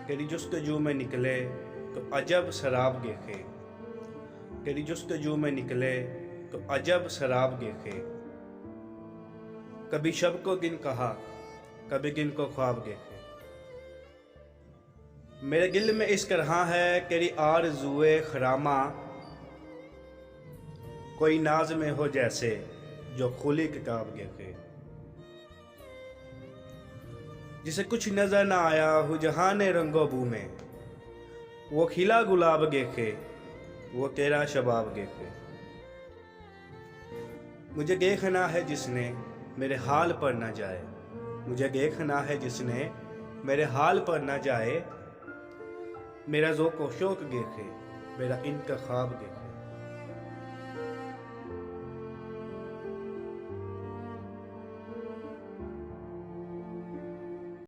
तेरी जुस्तजू में निकले तो अजब शराब देखे, तेरी जुस्तजू में निकले तो अजब शराब देखे। कभी शब को गिन कहा, कभी गिन को ख्वाब देखे। मेरे दिल में इस तरह है तेरी आरज़ुए खरामा, कोई नाज में हो जैसे जो खुली किताब देखे। जिसे कुछ नजर ना आया हो जहाने रंगो बू में, वो खिला गुलाब देखे, वो तेरा शबाब देखे। मुझे देखना है जिसने मेरे हाल पर न जाए, मुझे देखना है जिसने मेरे हाल पर न जाए। मेरा ज़ौक़ व शौक़ देखे, मेरा इनका ख्वाब देखे।